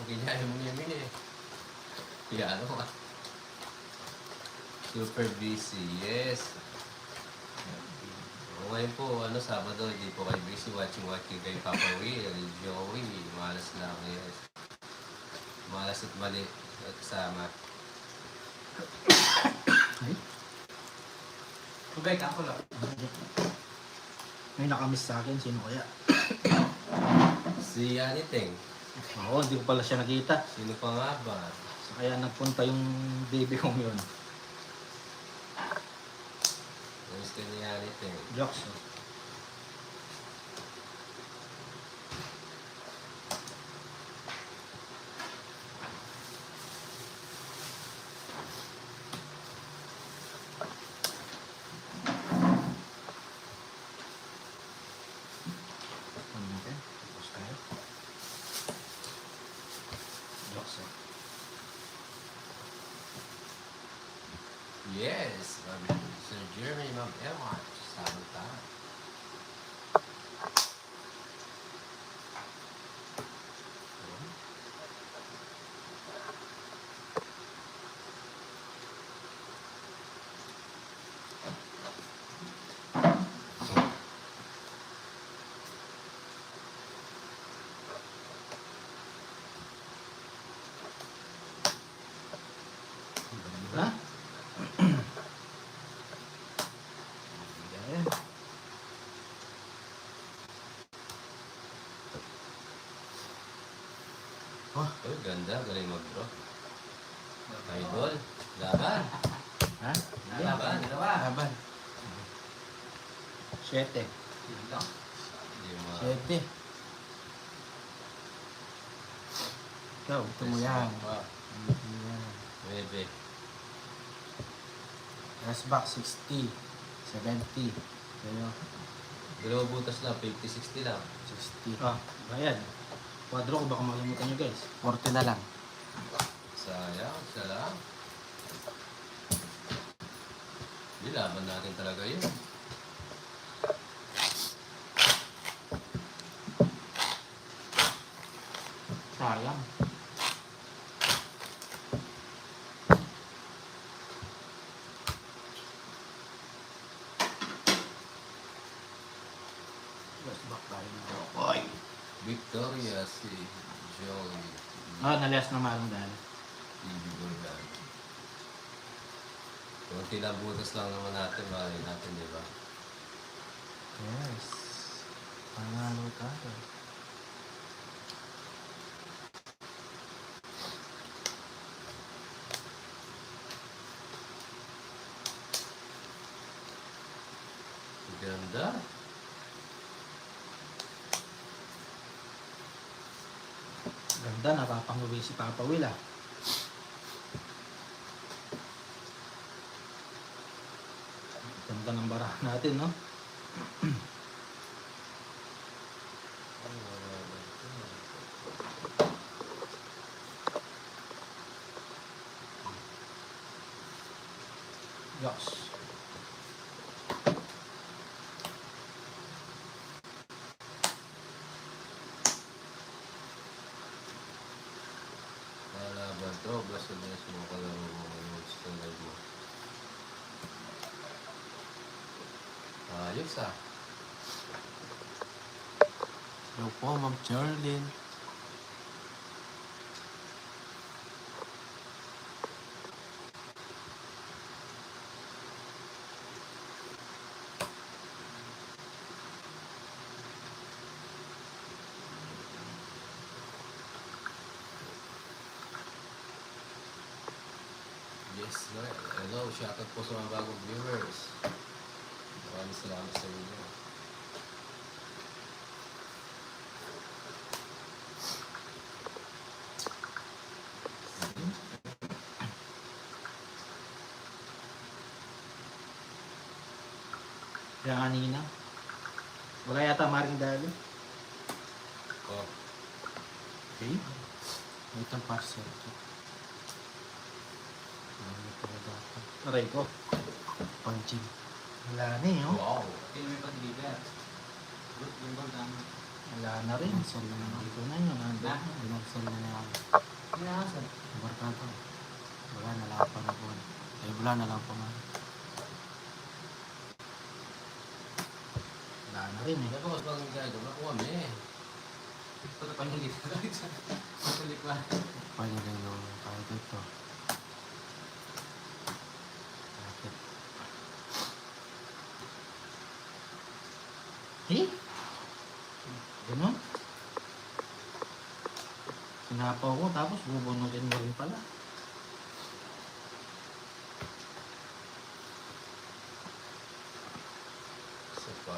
Kinyahin mo niya eh. Kaya ano ka? Super busy, yes. Ngayon po, Sabado, hindi po kayo busy watching kay Papa Will, Joey, malas lang, yes. Malas at mali at kasama. Ay? Tubig, ako lang. May nakamiss sa akin, sino kaya? Si Aniting. Oo, hindi ko pala siya nakita. Sino pa nga ba? So, kaya nagpunta yung baby kong yun. Namiss ka ni Aniting. Jokes. Yes, Sir Jeremy, Ma'am Emma. Sama tayo. Ha? Oh, ganda. Galing mag-bro. Idol. Laban. Ha? Laban. Laban. 7. Lima. 7. Ikaw, ito mo yan. Ito mo yan. 9. S-Box 60. 70. Kaya, Dalawang butas lang. 50-60 lang. 60. Ah, bayan. Kwadro ko baka makalimutan nyo guys. 40 na lang. Sayang. Isa lang. Hindi, laban natin talaga yun. Sayang. S-Box tayo na. Oy! Victoria si Joey. Ah, nalias na marang dahil. TV Bulgan. Kunti lang butas lang naman natin. Bakit natin, di ba? Yes. Panalo tayo. Ganda. Ganda, napapanguwi si Papa Will ah. Ganda ng barahan natin, no? Yes. Laban to. Basta na mo ka lang mga notes na live mo. Ayos ah. Hello po, Ma'am Charlene. Yes, Lord. Hello, shoutout po sa mga bagong viewers. Maraming salamat sa inyo. Kaya kanina. Wala yata maring dahil. Oh, Okay. Wait ang parcel. Ano pala dapat? Aray ko. Punching. Wala na eh, oh. wow. Hindi may pag-deliver. Good, yung gold ang Wala na rin. Cancel na naman. Dito na yun. Nandun na. Cancel na naman. Inaasal. Barkado. Wala na lang pa na po. Eh, wala na lang po nga. Wala na rin eh. Ako, mas bagong gado, nakuha mo eh. Ito na panyalit ka rin sa likwa. Paano rin yung kahit ito. Bakit? Eh? Ganun? Sinapaw ko tapos bubunutin mo rin pala. Isa pa.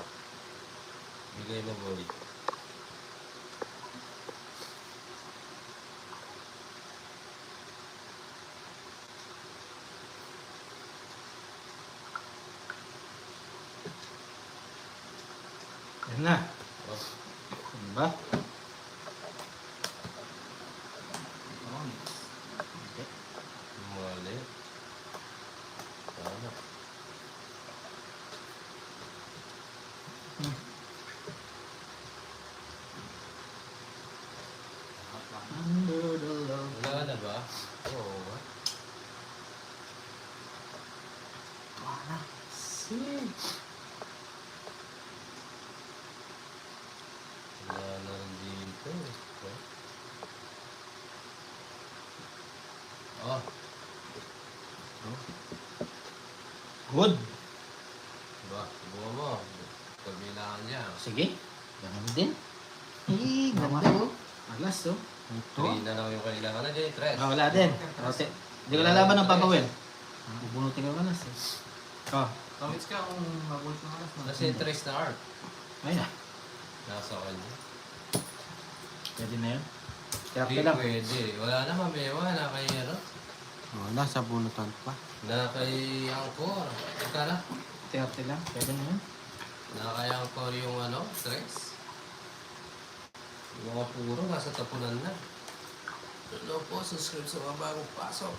Bigay mo, boy. Yan na. Oh, Ano ba? mali. Tama. Under the love. Wala na ba? Oo. nga. Wala. Wala na rin dito. Oh, Good. diba? Subukan mo. Kabilangan niya. Sige. Ganun din. Eh, ganda oh. Alas oh. Ito. 3 na lang yung kailangan na din. 3. Ah, wala din. Kasi, hindi ko lalaban ng papawin. Bubunutin ko alas eh. Oh. Kamits ka kung mabulit ng alas na. Kasi 3 na art. Ayun. Nasa kanya. Pwede na yun. Kaya Hindi lang. pwede. Wala na mamewa. Na kay ano? Wala sa bunutan pa. Na kay Angkor. Ika na. Terte lang. Pwede na yun. Na kay Angkor yung ano? 3. Yung mga puro nasa tapunan na. Hello po. Subscribe sa mga bagong pasok.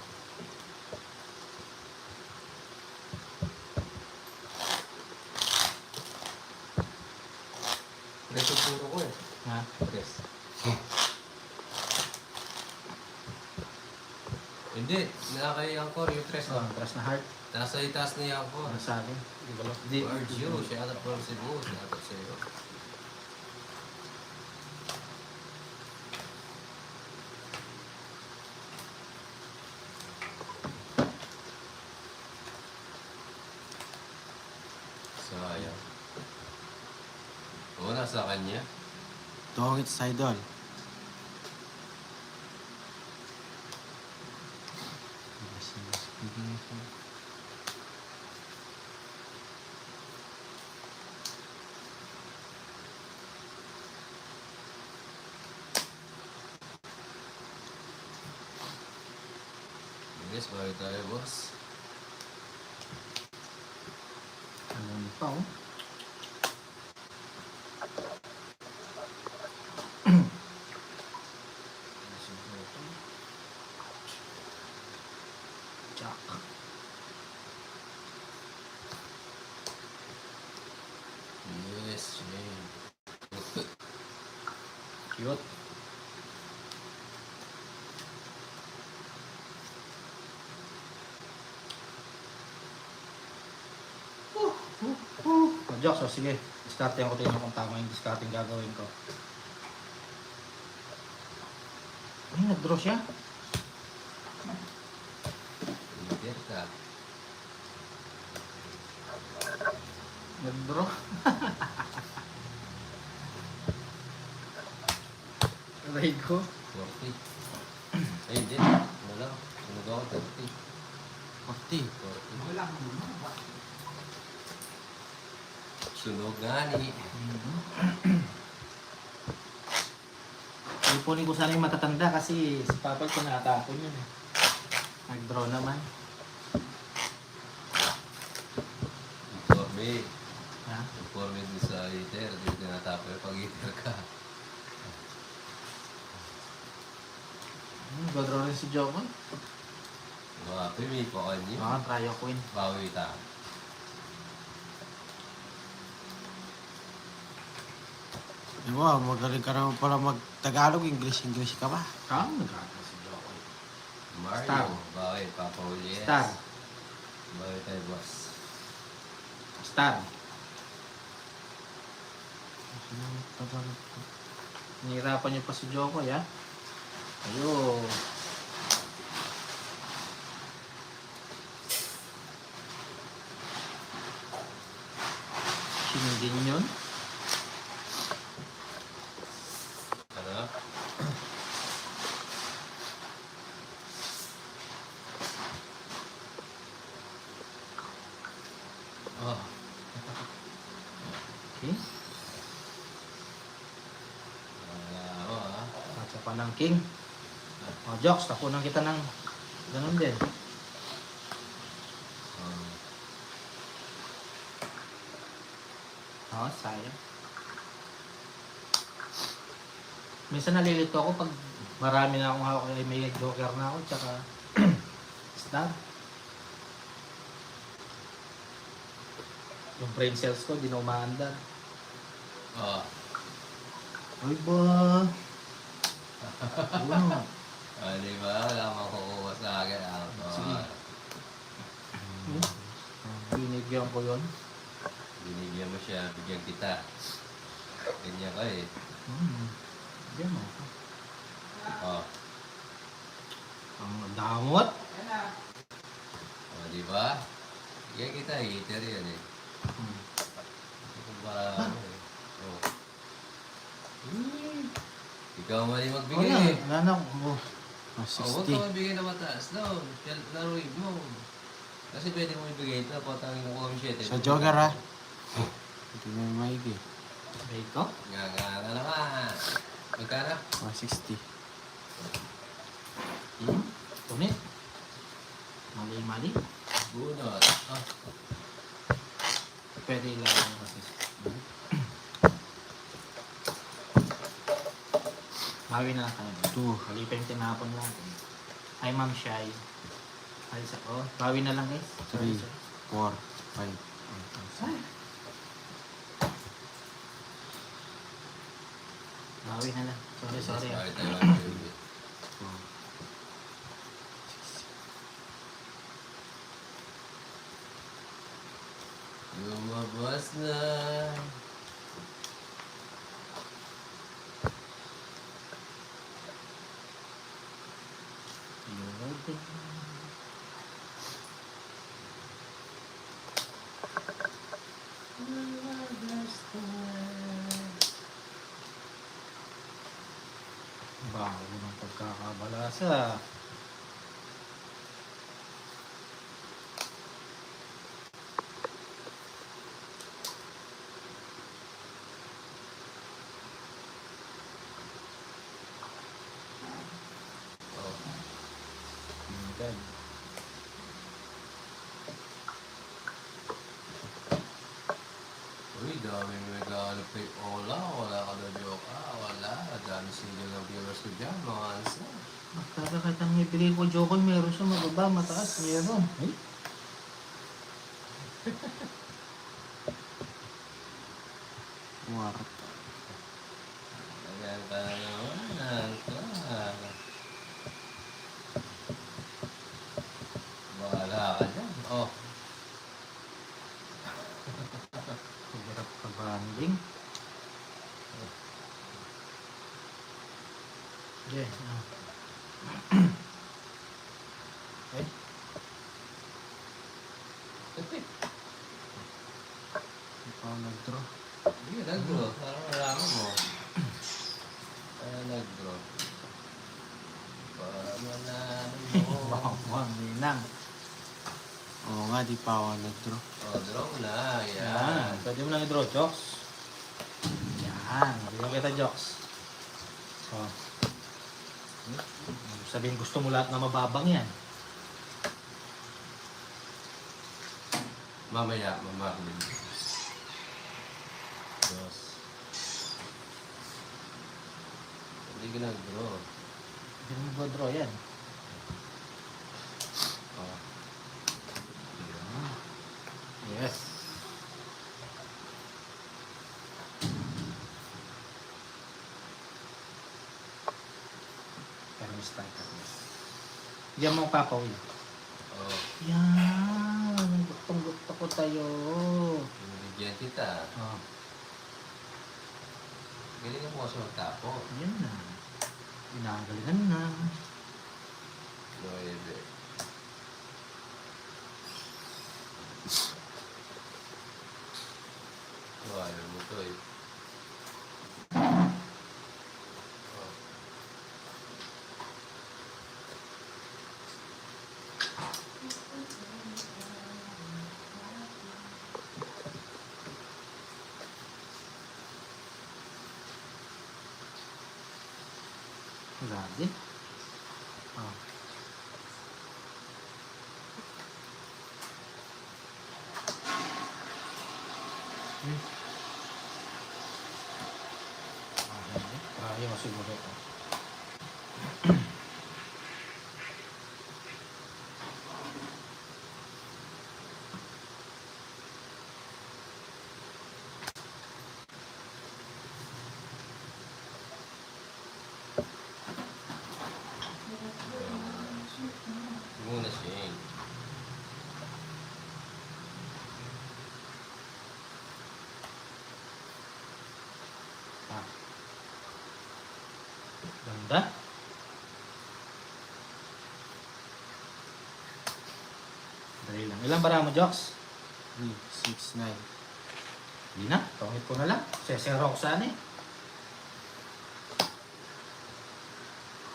Preso puro ko eh. Ha? Yes. Hindi, nakakay Angkor yung tres Oh, na. atras na heart. Nasa itaas ni Angkor. Ano sa akin? Di, urge you, shout out from Cebu, shout out sa'yo. Sayang. Oo, nasa kanya. Dongit sa idol. Yes, balik tayo, boss. Ano pa oh? Jack. Yes, Jane. Cute. Jokes, so sige. Discarte ko tingnan kung tama yung discarding gagawin ko. Ay, nag-draw siya. Initer ka. Nag-draw. Aray ko. 40. Ay, hindi. Ano lang. Sunog ako, 30. 40. 40. Wala. Sunog nga ni. Ipunin ko sana yung matatanda kasi si Papa ko nakatapon yun eh. Nag-draw naman. Informe. Ha? Informe din sa heater. Hindi ko tinatapo yung pag-heater ka. Go-draw rin si Jomon. Mga pimi po kanyo. Baka try ako yun. Bawi ta. Wow, magaling ka naman pala mag-Tagalog, English ka ba? Nagkakaroon si Jokoy. Mario. Star. Bakit? Papa Julius. Star. Bakit tayo, boss? Star. Tagalog ko. Nihirapan niyo pa si Jokoy, ha? Ayun. Sinindin yun. Ano? Oh. Okay. Wala ako, ha? Sa pa ng king. O, Joks, tapunan kita ng ganun din. Oh. Sayang. Minsan nalilito ako pag marami na akong hawak, ay may joker na ako, tsaka star. Yung brain cells ko, di na umaandar. Oh. Ay ba? Ano? Ah, di ba? Wala makukuha sa akin. Sige. Binigyan ko yun. Binigyan mo siya, bigyan kita. Ganyan ka eh. Bigyan mo ako. Oh. Ang damot. Oh, di ba? Bigyan kita, hater yan eh. Kung ba, ano eh. Oh. Ikaw mali magbigay Wala, eh. wala na ako. Ah, Oh, huwag 60. ka magbigay na mataas daw. Laruin mo. Kasi pwede mo ibigay ito, patangin mo kami 7. Sa Joker, ha? Hindi na yung maigi. Bait ko? Nga naman. Magkano? 160. Tunit. Mali. Bunot. Ah. Pwede lang kasi. Bawi na tayo. 2. Mali pa yung tinapon natin. Ay, Ma'am Shai. Ay, bawi na lang guys. 3, 4, 5. Ay. Bawi na lang. Sorry. Bakit tayo magbigay? Lumabas na. Bago ng pagkakabalasa. Oh. Good. Uy, dami may naghahanap kay Ola. Wala ka na joke. Wala. Dami single na viewers ko dyan. Mga ansa. Magkaka kahit ang ibigay ko Jokoy, meron siya mababa, mataas, meron. Ay, Warta. Ayan ka naman. Bahala ka dyan. Oh. hirap ka banding. Okay. Okay. Hindi pa ako nag-draw. Hindi, nag-draw. Parang malaman mo. Kaya nag-draw. Para malaman mo. Bawang ninang. Oo nga, di pa ako nag-draw. Oh, draw mo na. Yan. Yan. Pwede mo lang i-draw, Joks. Yan. Bigyan kita, Joks. So. Sabihin gusto mo lahat na mababang yan. Mamaya, mamarlin. Dos. Hindi ka nag-draw. Hindi mo mag-draw yan. Oh. Yes. striker. Diyan mo papawin. Oo. Yan. Gustong-gusto ko tayo. Binibigyan kita. Oh, Galingan mo kasi magtapo. yan na. Pinagalingan na. 9. Ayaw mo to eh. Oh. Grabe. Oh. Kaya mo siguro ito. Muna siya. Ah. Ganda. Dali lang. Ilang bara mo, Jox? 3, 6, 9. Hindi na. Tungit ko na lang. Sesero ko sana eh.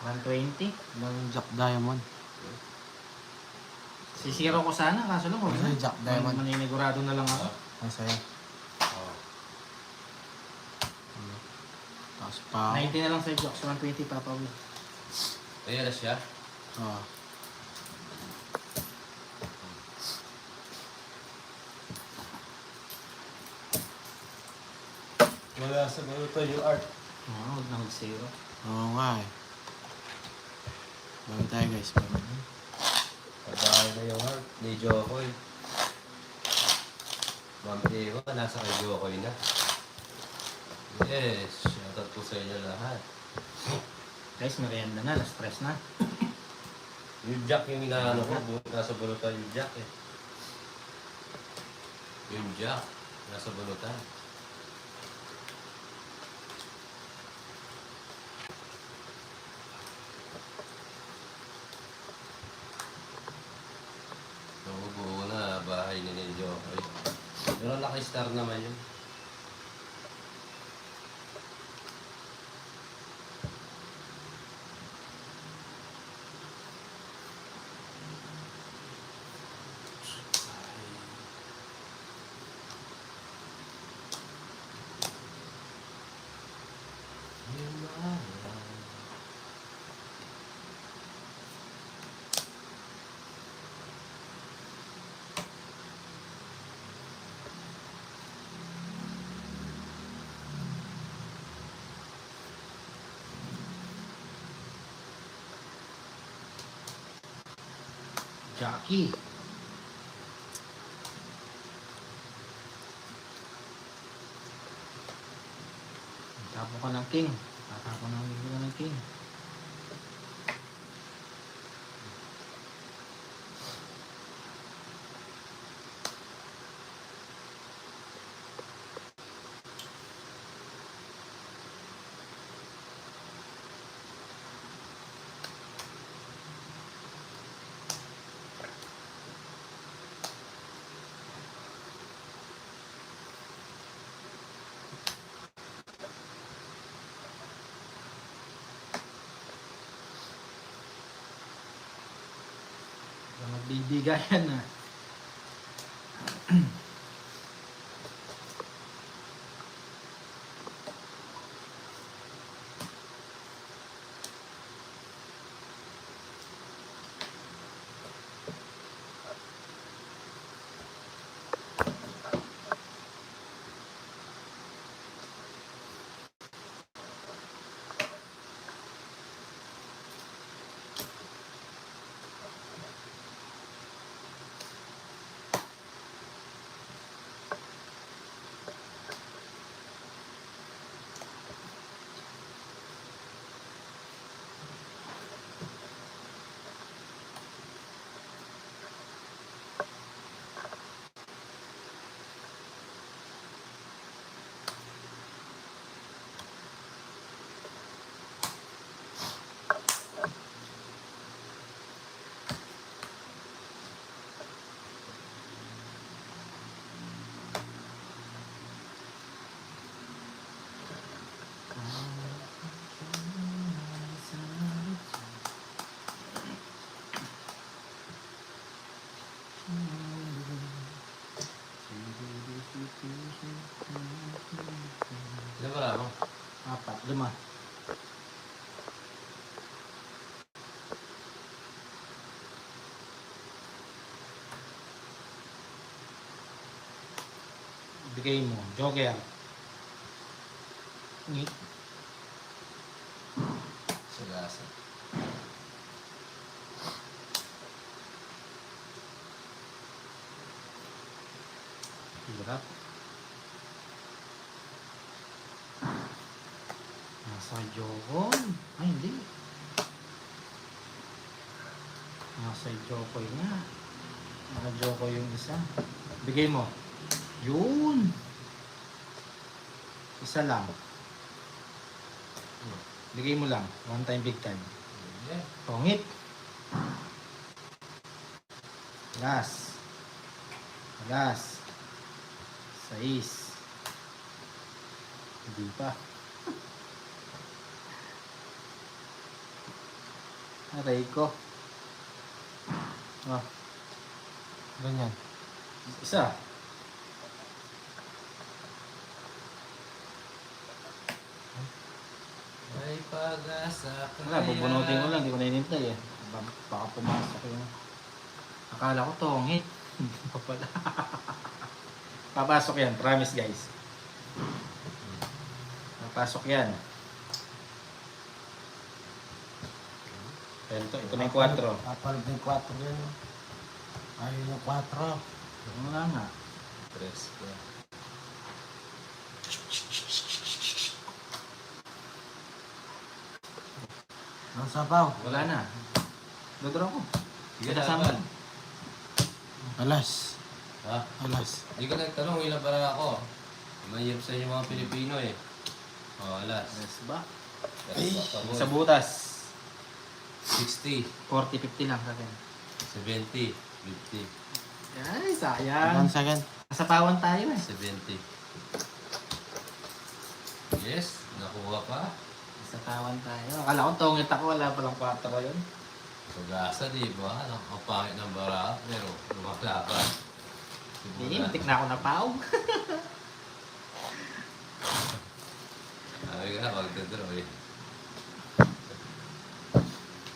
120. Ilang Jack Diamond. Sisiro ko sana, kaso lang huwag Ano na. yung Jack Diamond? Maninigurado na lang ako. Ang saya. Oh. Tapos pa. 90 na lang sa Jox. 120 papawin. Ayan na siya. Oo. Wala sa mga to yung art. Oo, huwag na mag-zero. Oo nga eh. Bago tayo guys. Bago. Pagkain na yung art. Ni Jokoy. Ma'am Eva, nasa kay Jokoy na. Yes, shoutout po sa inyo lahat. Guys, merienda na. Na-stress na. Yung jack yung inaano ko, nasa bulutan yung jack eh. Yung jack, nasa bulutan. Nabubuo na bahay ni Jokoy. Pero naka-star naman yun. Jackie. Tapo ka ng king. Tatapo ng bigla ng king. Magbibigayan na. 4, 5. Bigay mo. Joker. Ngit. Sagasa. Hirap. Nasa Jokon. Ay, hindi. Nasa Jokoy nga. Nasa Jokoy yung isa. Bigay mo. Yun. Isa lang. Bigay mo lang. One time, big time. Yeah. Pongit. Last. Last. 6. Hindi pa. Aray ko. Oh, Ganyan. isa. May pag-asa kaya. Wala, bubunutin ko lang. Hindi ko na inintay eh. Baka pumasok yung... Akala ko tongit. Hindi pa pala. Papasok yan. Promise guys. Papasok yan. Pero ito na yung 4. Papalit ng 4 yan. Ayun yung 4. Wala nga. Tres ko. Ang sabaw. Wala na. Dodraw ko. Sige, Kasama. laban. Alas. Ha? Alas. Hindi ko nagtanong ilan para ako. Mahirap sa inyo mga Pilipino eh. Oh, alas. Yes ba? Ay. Sa butas. 60, 40, 50 lang sa akin. 70, 50, Ay, sayang. 1 second. Nasa pawan tayo eh. 70. Yes, nakuha pa. Nasa pawan tayo. Akala ko tongit ako. Wala palang 4 yun. Pag-asa, di ba? Nakapangit ng bara, pero lumalaban. Hindi, matik na ako na paw. Sabi ka, magdadraw eh.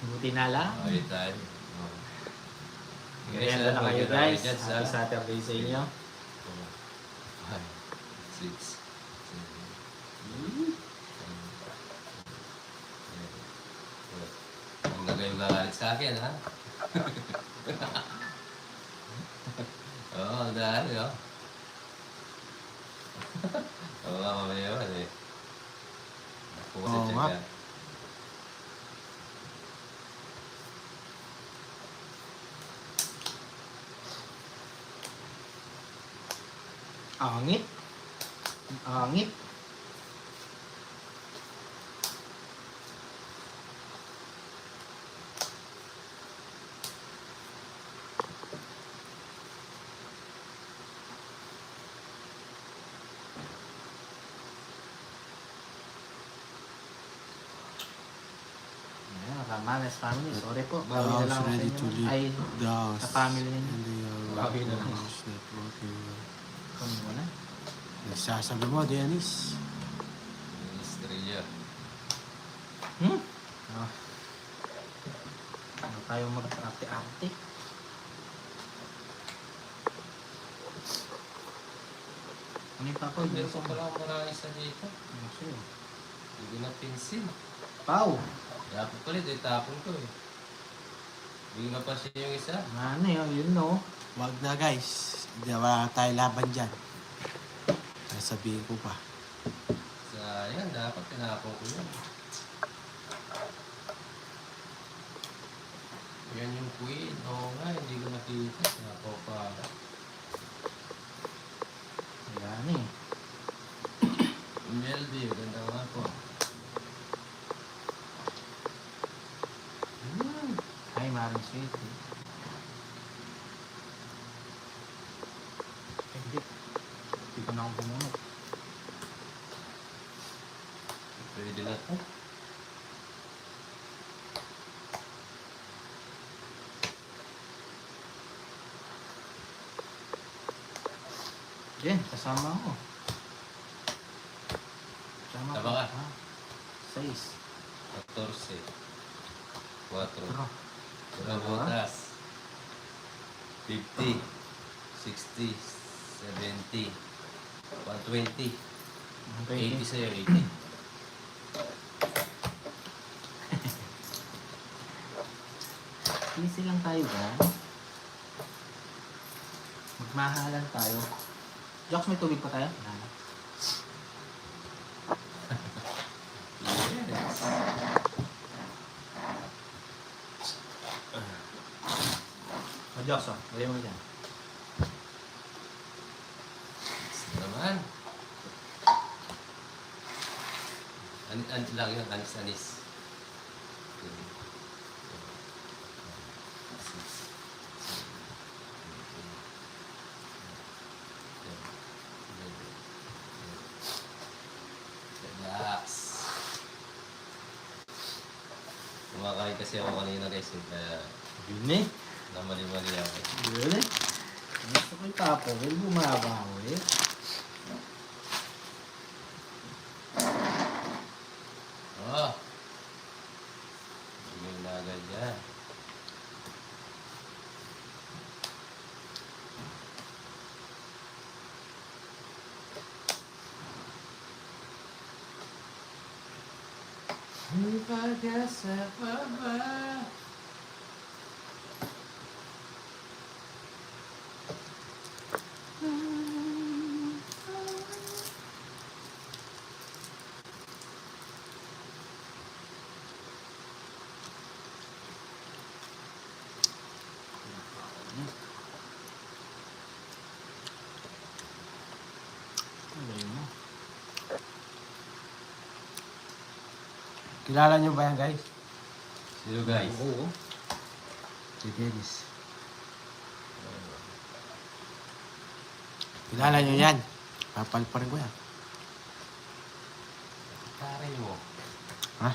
Buti na lang. Okay tayo. Oh. Merienda na kayo guys. Dyan, Happy Saturday sa inyo. 5, 6, 7, 8. Ang nagayong gagalit sa akin, ha? Oo, ang dahil, oh. Oo nga, mamaya man eh. Pusit Oo siya nga. ka. Angit. Angit. Ayan, Ramanes family. Sorry po. The Bawi na house lang ako sa ready inyo. to leave. Ay, The house. sa family ninyo. And they are Bawi na lang. house networking. kunin mo na. Nagsasabi mo, Dennis. Estrella. Ah. Ano tayo mag-arte-arte? Ano yung papaw? Meron pa pala akong marami sa dito. Ano sa'yo? Hindi ko na pinsin. Pau! Dapat pala, itapon ko eh. Hindi nga pa siya yung isa. Ano yun? Yun no? Wag na guys. Hindi wala tayo laban dyan. Sasabihin ko pa. Sayang, dapat tinapon ko yun. Yan yung queen. Oo nga, hindi ko nakita. Tinapon pa. Ayan eh. Melody, ganda nga po. Hi, Maring Sweet. Hindi. Hindi ko na akong bumunot. Pwede na to. Jen, kasama ako. Kasama Tama ka? Ha? 6. 14. 4. Pero, Pura butas. 50. 60. 70. 120. 80 sa'yo, 80. Easy lang tayo ba? Magmahalan tayo. Jocks, may tubig pa tayo? Wala na. Yes. O, Jocks, oh. Lagay mo dyan. Naman. Lang yun, anis-anis. Relax. Kumakain kasi ako kanina guys, kaya Yun eh. namali-mali ako. Yun eh. Gusto ko yung tapo. Will bumabaw eh. Oh! Yung nagad yan. Pag-asa pa ba? Ayun mo. Kilala nyo ba yan, guys? Sino guys? Oo. Si Dennis. Kilala nyo yan. Papalparin ko yan. Taray mo. Ha?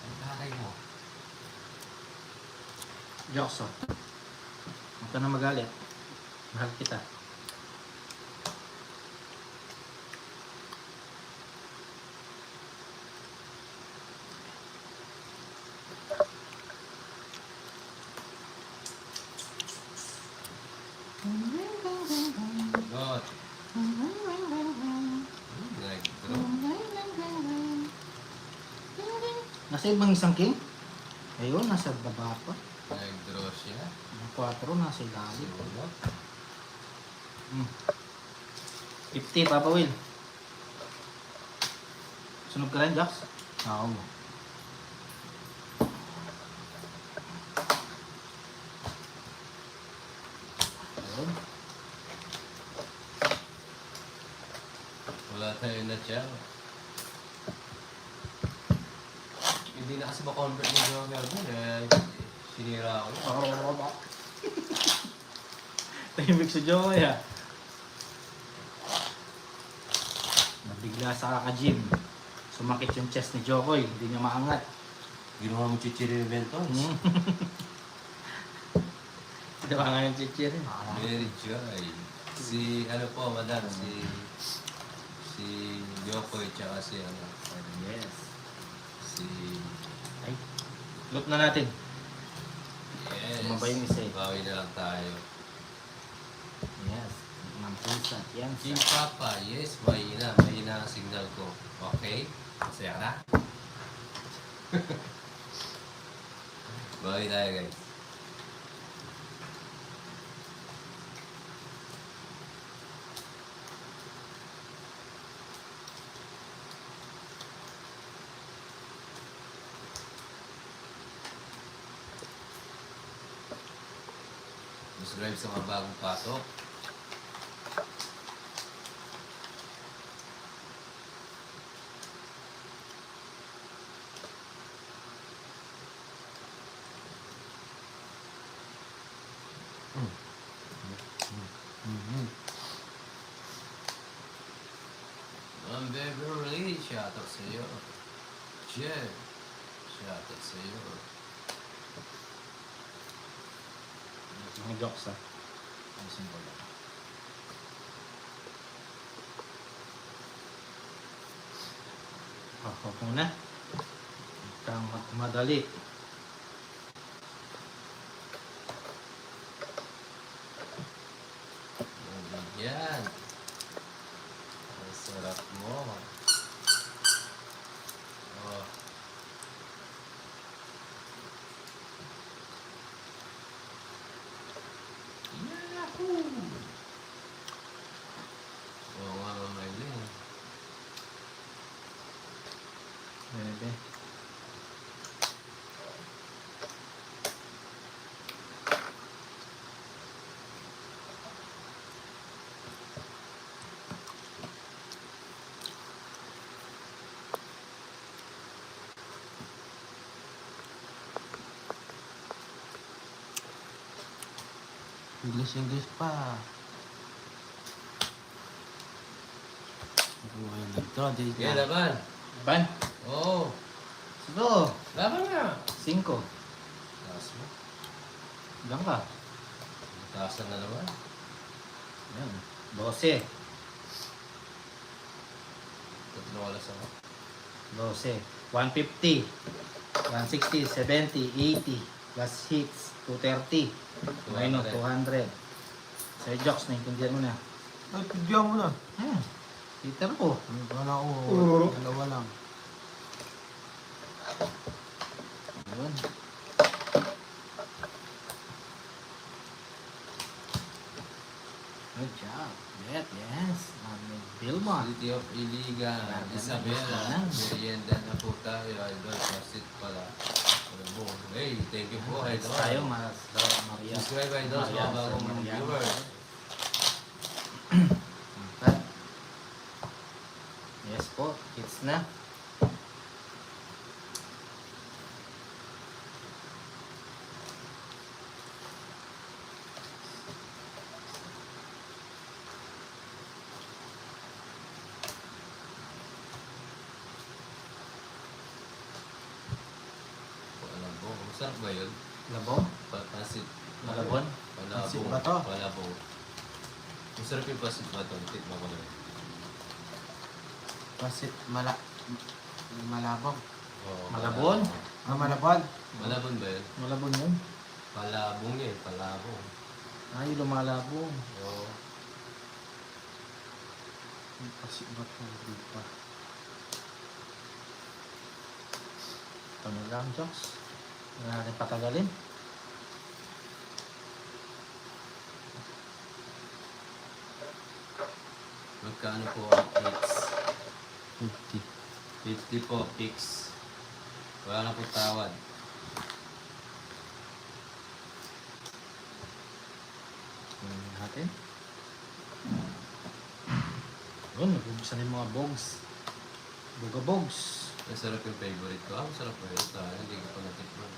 Ang taray mo. Jocks, oh. Huwag ka na magalit. Mahal kita. God. Nag-draw. Nasa ibang isang king? Ayun, nasa baba pa. Nag-draw siya. Ang 4 nasa ilalim. Sulo. 50, Papa Will. Sunog ka rin, Jax? Oo. Ayun. Wala tayo na siya. Hindi na kasi ma-convert yung Joker dun eh. Sinira ako. Tahimik si Joey, ah. Nabigla sa kaka-gym. Sumakit yung chest ni Jokoy. Hindi niya maangat. Ginawa mo chichiri yung Benton. Di ba nga yung chichir? Mary Joy. Si, ano po, madam, si Yokoy, tsaka si, ano, Yes. si, Ay, loot na natin. yes. Sumabay yung isa eh. Bawi na lang tayo. Yes. Ma'am Pusa. Yan. King Papa, yes, mahina. Mahina ang signal ko. Okay? Masaya ka na? Bawi tayo, guys. Subscribe sa mga bagong pasok. Ma'am Beverly, shoutout sa'yo. Jeff, shoutout sa'yo. Mga jokes, ah. Ayusin ko lang. Ako muna. Kang madali. Yan. Ang sarap mo. Oh. Yahoo! Oo nga, mamaylin. Bebe. English pa. Ako ngayon nagdraw, di Yan, na. laban. Ban. Oo. Sige. Laban nga. 5. Taas mo. Diyan ka. Taasan na naman. Yan. 12. Tatlo alas ako. 12. 150. 160, 70, 80. Plus hits. 230. Minus 200. Sir Jocks, naintindihan mo na. Ay, pigyan mo na. Ayan. Peter ko. Wala ko. Dalawa lang. Yun. Good job. Yes. Vilma. City of Iligan, Isabela, merienda na po tayo, idol, pasit pala. Ano, hey, thank you po, Ayos idol. tayo, mas Maria. Subscribe, idol, sa mga bagong Maria. viewers. Yes po, it's na. Palabong, masarap ba yun? Labong? Pasit. Malabon? Pasit Palabong. ba to? Palabong. Masarap yung pasit ba to? Tikman ko na yun. Pasit malabong. Oo, Malabon? Ah, malabon. Malabon ba yun? Malabon yun. Palabong eh, palabong. Ay, lumalabong. Oo. Pasit ba to? Di pa. Ito na lang, Jocks. Hindi natin patagalin. Magkano po ang pix? 50. 50 po, pix. Wala na po tawad. Tingnan natin. Yun, nag-ubuksan yung mga bogs. Buga-bogs. Masarap yung favorite ko. Ah, masarap po yun. Hindi ko pa natikman.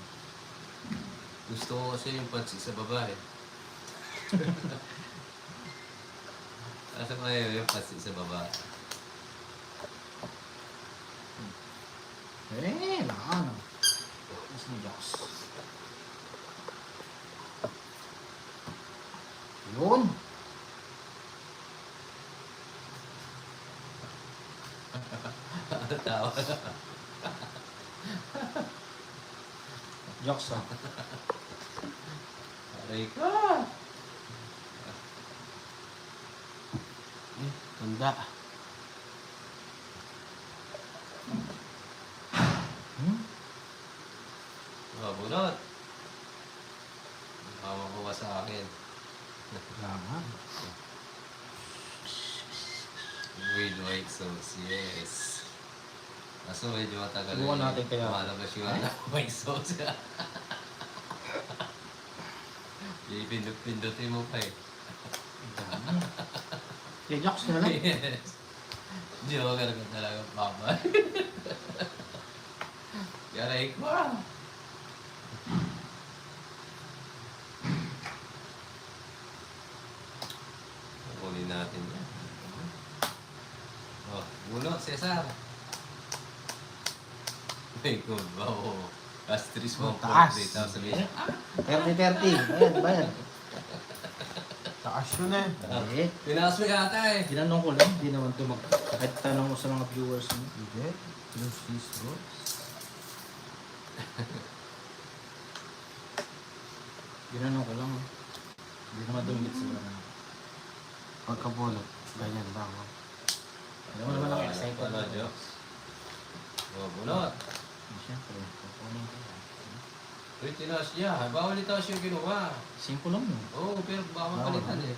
Gusto ko kasi yung pansi sa babae. Asa ko ngayon yung pansi sa babae. Ano? Mas ni Jocks. Yun. Tawa. Jocks, ah. Aray ka! Eh, tanda. Hmm? Bunot. Makakuha sa akin. Tama. With white sauce, yes. Kaso medyo matagal Subukan natin kaya. Lumalabas yung white sauce. Ipindot-pindutin mo pa eh. Tama. Kaya Jocks na lang. Yes. Joker ka talaga, papa. Yaray ko ah. Kukunin natin yan. Oh, bunot, Cesar. May good ba? Oo. Astris mo. Taas. Tapos sabihin, 30-30. Bayan. Taas yun eh. Eh, pinakas mo yata eh. tinanong ko lang. Hindi naman ito kahit tanong mo sa mga viewers mo. Hindi. Los Cisros. Ginanong ko lang. Hindi na madungit sila na. Pagkabulot. Ganyan lang. Oh. Alam mo naman ako excited. Ano, Jox? Oh, bunot. Siyempre, kukunin ko yan. Uy, tinaas niya. Bawal itaas yung kinuha. Simple lang yun. Oo, pero baka mapalitan eh.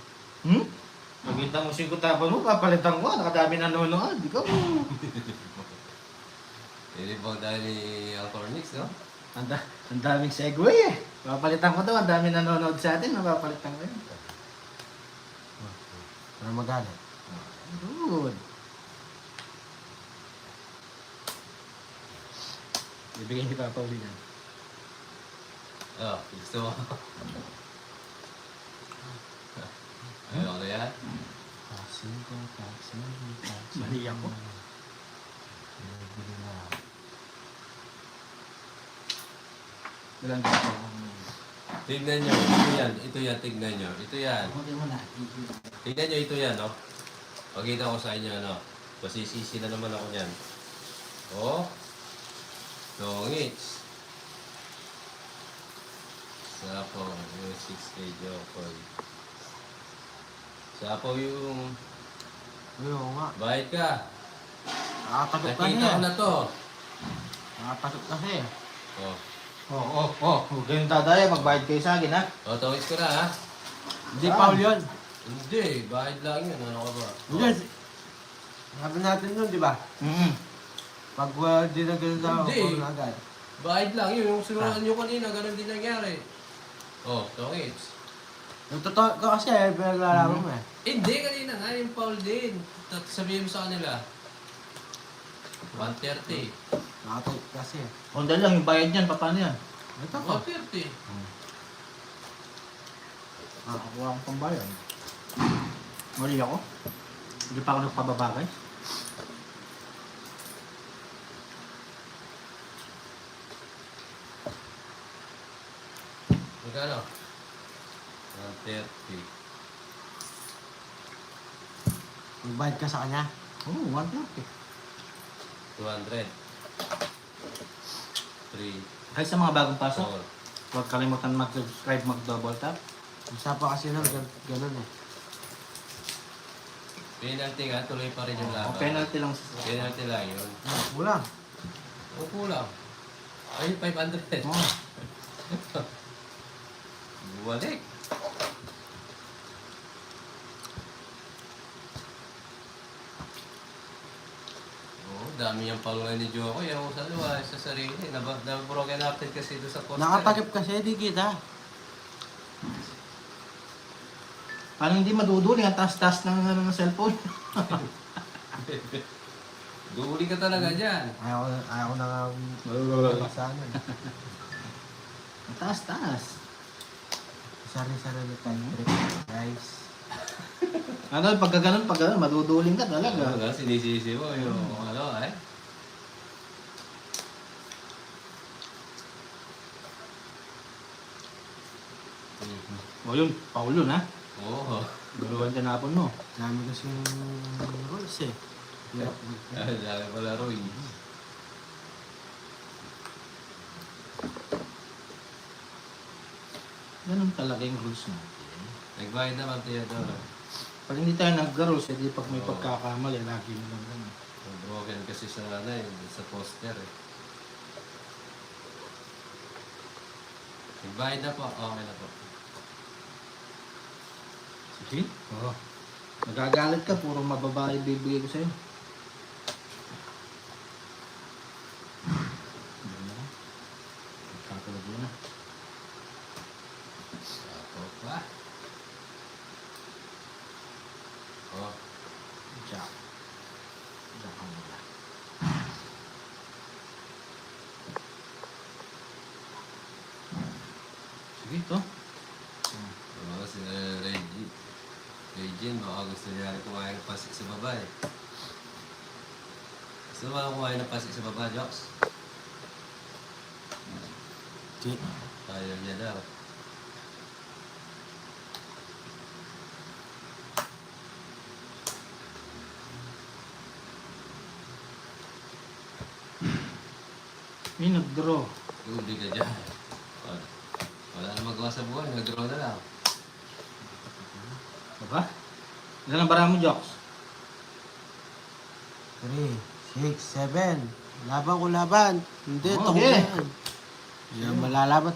Pagkita mo 5 tapon mo, papalitan ko. Nakadami na nanonood. Ikaw. Hindi bang dahil ni Alcornix, no? Ang daming segue eh. Papalitan ko daw. Ang daming nanonood sa atin. Napapalitan ko yun. Para magalit. Good. Bibigyan ni Papa uli yan. Oh, gusto mo? Ayaw ko na yan? Taxi ko, taxi. Mali ako. Bili na. Walang ganito. Tignan nyo, ito yan, tignan nyo. Ito yan. Huwag mo na. Tignan nyo, ito yan, no? Pagkita ko sa inyo, ano? Masisisi na naman ako niyan. Oh. Tongits. Sapo, yung 6K Jokoy. Sapo yung... Oo nga. Bayad ka. Nakatagot kasi. Nakita ko na to. Nakatagot kasi. Oh. Huwag kayong dadaya. Magbayad kayo sa akin, ha? Oh, tongits ko na, ha? Hindi Paul yun. Hindi, bayad lang yun. Ano ka ba? Yes. Sabi natin nun, di ba? Pag di na ganun daw, Hindi. Paul agad. Bayad lang yun. Yung sinuran nyo kanina, ganun din nangyari. Oh, tongits. Yung totoo ko kasi, pinaglalaman mo eh. Hindi, kanina nga, yung Paul din. Sabihin mo sa kanila. 130. Nakatagot kasi. Honda lang, yung bayad niyan. Paano yan? Ito ko. 130. Nakakuha akong pambayad. Mali ako. Hindi pa ako nagpababagay. Magkano? 130. Magbayad ka sa kanya. Oo, 130. 200. 3, Kahit sa mga bagong pasok, 4. huwag kalimutan mag-subscribe, mag-double tap. Isa pa kasi nun, ganun eh. Penalty nga, tuloy pa rin yung laban. O penalty lang sa Penalty lang yun. Kulang. O kulang. Ay, 500. Oo. Bumalik. Oh, dami yung palungan ni Joko. Yung sa luwa, sa sarili. Nabroken hearted kasi doon sa poster. Nakatagip kasi, di kita. Paano hindi maduduling ang taas-taas ng cellphone? Duhuli ka talaga dyan. Ayaw na nga sa ano eh. Ang taas-taas. Sari-sari tayo trip, guys. Ano, pag ganun, maduduling ka talaga. Ano, sinisisi mo yung ano eh. O yun, Paul yun ha. Oo. Galuhan ka napon mo. Dami kasi rules eh. Hirap. Dami pala Roy. Ganun talaga yung rules natin. Nagbayad naman Theodore. Pag hindi tayo nag-rules, edi pag may Oo. pagkakamali, lagi mo lang ganun. Broken kasi sa ano eh, sa poster eh. Nagbayad na po. Okay na po. Sige? Oo. Nagagalit ka, puro mababae bibigay ko sa'yo. Ano na? Nagkakalag mo na. Ako pa. Oh. Jack. Jack ang wala. Sige, ito. Baka si Reggie. Regine, baka gusto niya rin kumain ng pasik sa baba eh. Gusto mo ba kumain ng pasik sa baba, Jox? Di. Ayaw niya daw. May nag-draw. Lugi ka dyan. Wala na magawa sa buhay, nag-draw na lang. Diba? Ilan ang bara mo, Joks? 3, 6, 7. Laban ko laban. Hindi, Oh, ito ko okay. yan. Hindi na malalaban.